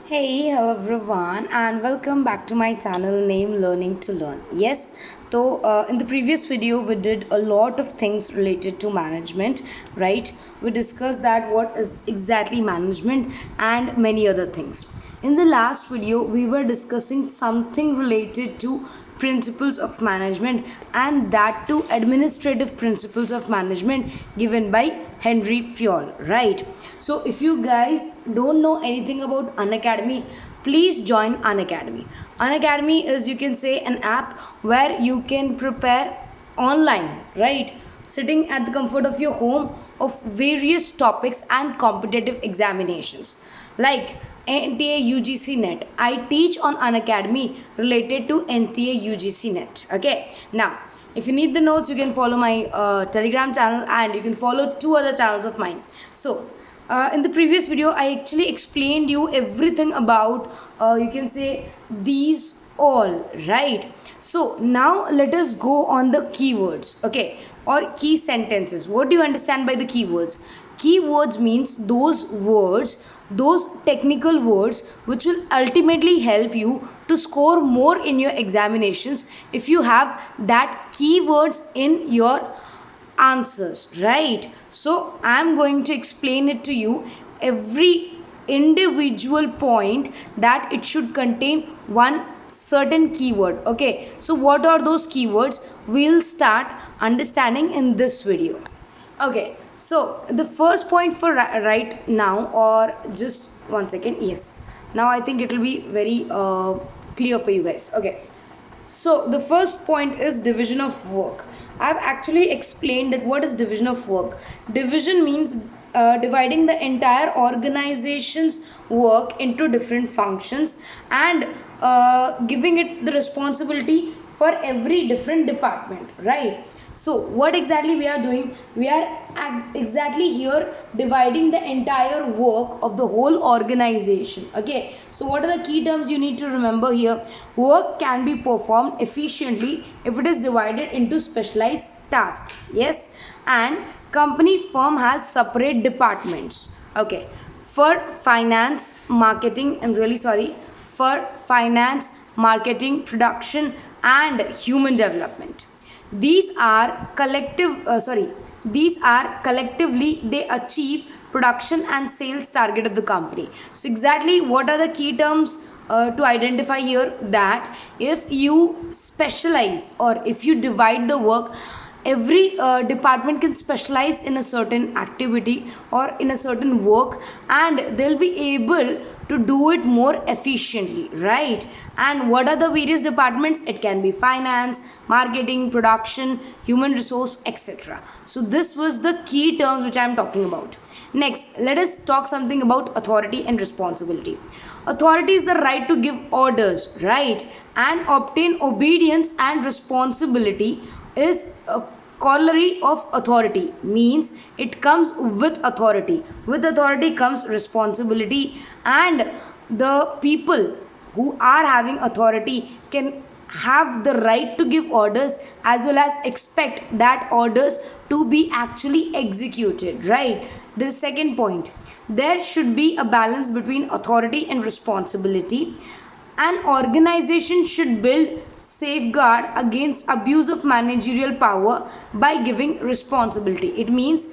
Hey, hello everyone, and welcome back to my channel named Learning to Learn. Yes, so in the previous video, we did a lot of things related to management, right? We discussed that what is exactly management and many other things. In the last video, we were discussing something related to principles of management, and that too administrative principles of management given by Henry Fayol, right? So if you guys don't know anything about Unacademy, please join Unacademy. Unacademy is, you can say, an app where you can prepare online, right, sitting at the comfort of your home, of various topics and competitive examinations like NTA UGC Net. I teach on Unacademy related to NTA UGC Net. Okay, now if you need the notes, you can follow my Telegram channel, and you can follow two other channels of mine. So in the previous video, I actually explained you everything about, you can say, these all, right? So now let us go on the keywords, okay, or key sentences. What do you understand by the keywords? Keywords means those words, those technical words which will ultimately help you to score more in your examinations if you have that keywords in your answers, right? So I'm going to explain it to you every individual point that it should contain one certain keyword. Okay, so what are those keywords? We'll start understanding in this video. Okay, so the first point for right now, or just one second, yes, now I think it will be very clear for you guys. Okay, so the first point is division of work. I've actually explained that what is division of work. Division means dividing the entire organization's work into different functions, and giving it the responsibility for every different department, right? So what exactly we are doing? We are exactly here dividing the entire work of the whole organization. Okay, so what are the key terms you need to remember here? Work can be performed efficiently if it is divided into specialized tasks. Yes, and company firm has separate departments. Okay, for finance, marketing, I'm really sorry, for finance, marketing, production, and human development. These are these are collectively they achieve production and sales target of the company. So exactly what are the key terms to identify here? That if you specialize, or if you divide the work, every department can specialize in a certain activity or in a certain work, and they'll be able to do it more efficiently, right? And what are the various departments? It can be finance, marketing, production, human resource, etc. So this was the key terms which I am talking about. Next, let us talk something about authority and responsibility. Authority is the right to give orders, right, and obtain obedience, and responsibility is a corollary of authority, means it comes with authority. With authority comes responsibility, and the people who are having authority can have the right to give orders, as well as expect that orders to be actually executed, right? The second point, there should be a balance between authority and responsibility. An organization should build safeguard against abuse of managerial power by giving responsibility. It means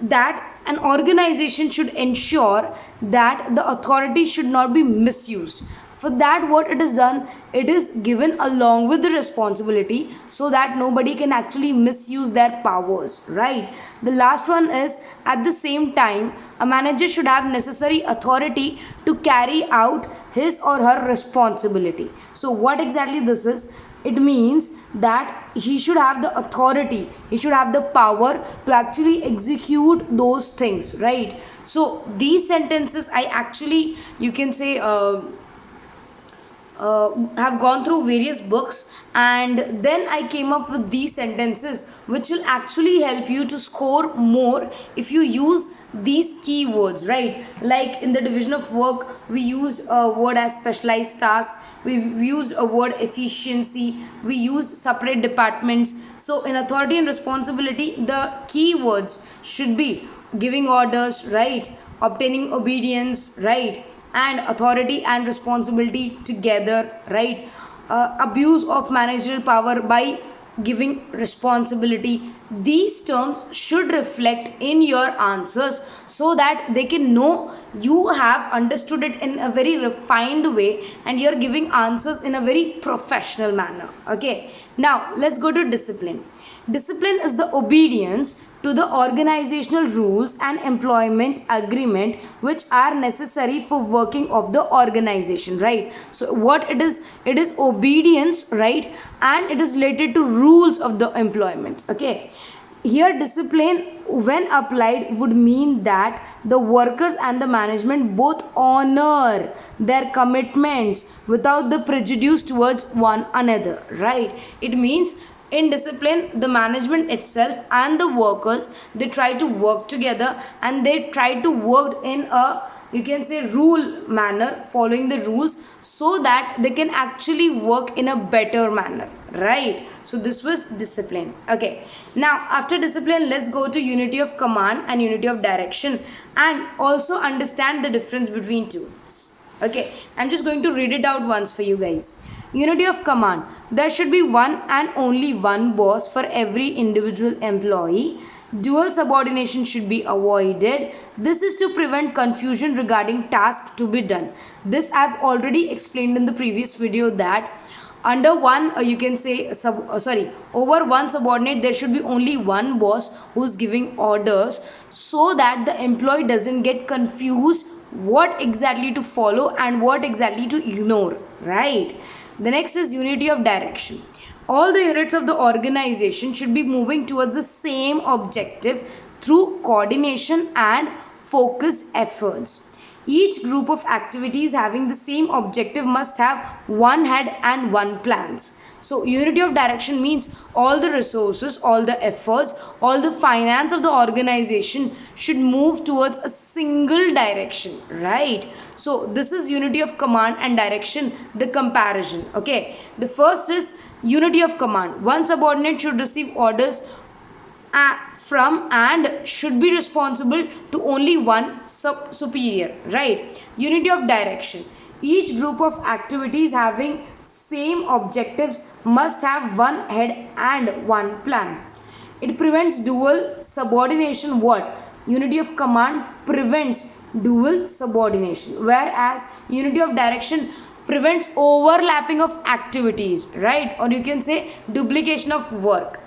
that an organization should ensure that the authority should not be misused. For that, what it is done, it is given along with the responsibility, so that nobody can actually misuse their powers, right? The last one is, at the same time, a manager should have necessary authority to carry out his or her responsibility. So what exactly this is? It means that he should have the authority, he should have the power to actually execute those things, right? So these sentences I actually, you can say, have gone through various books, and then I came up with these sentences which will actually help you to score more if you use these keywords, right? Like in the division of work, we used a word as specialized task, we used a word efficiency, we used separate departments. So in authority and responsibility, the keywords should be giving orders, right, obtaining obedience, right, and authority and responsibility together, right? Abuse of managerial power by giving responsibility. These terms should reflect in your answers so that they can know you have understood it in a very refined way and you're giving answers in a very professional manner. Okay, now let's go to discipline. Discipline is the obedience to the organizational rules and employment agreement which are necessary for working of the organization, right? So what it is obedience, right? And it is related to rules of the employment. Okay, here discipline when applied would mean that the workers and the management both honor their commitments without the prejudice towards one another, right? It means in discipline the management itself and the workers, they try to work together and they try to work in a, you can say, rule manner, following the rules so that they can actually work in a better manner, right? So this was discipline. Okay, now after discipline let's go to unity of command and unity of direction and also understand the difference between two. Okay, I'm just going to read it out once for you guys. Unity of command. There should be one and only one boss for every individual employee. Dual subordination should be avoided. This is to prevent confusion regarding tasks to be done. This I've already explained in the previous video that under one you can say over one subordinate there should be only one boss who's giving orders so that the employee doesn't get confused what exactly to follow and what exactly to ignore, right? The next is unity of direction. All the units of the organization should be moving towards the same objective through coordination and focused efforts. Each group of activities having the same objective must have one head and one plans. So unity of direction means all the resources, all the efforts, all the finance of the organization should move towards a single direction, right? So this is unity of command and direction, the comparison. Okay, the first is unity of command. One subordinate should receive orders from and should be responsible to only one superior, right? Unity of direction. Each group of activities having same objectives must have one head and one plan. It prevents dual subordination. What? Unity of command prevents dual subordination, whereas unity of direction prevents overlapping of activities, right? Or you can say duplication of work.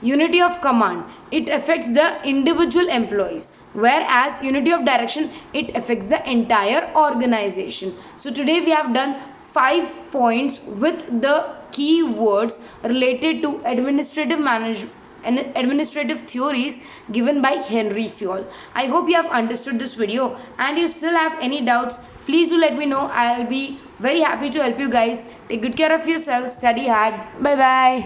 Unity of command, it affects the individual employees, whereas unity of direction, it affects the entire organization. So today we have done 5 points with the keywords related to administrative management and administrative theories given by Henry Fayol. I hope you have understood this video and you still have any doubts, please do let me know. I'll be very happy to help you guys. Take good care of yourself, study hard. Bye bye.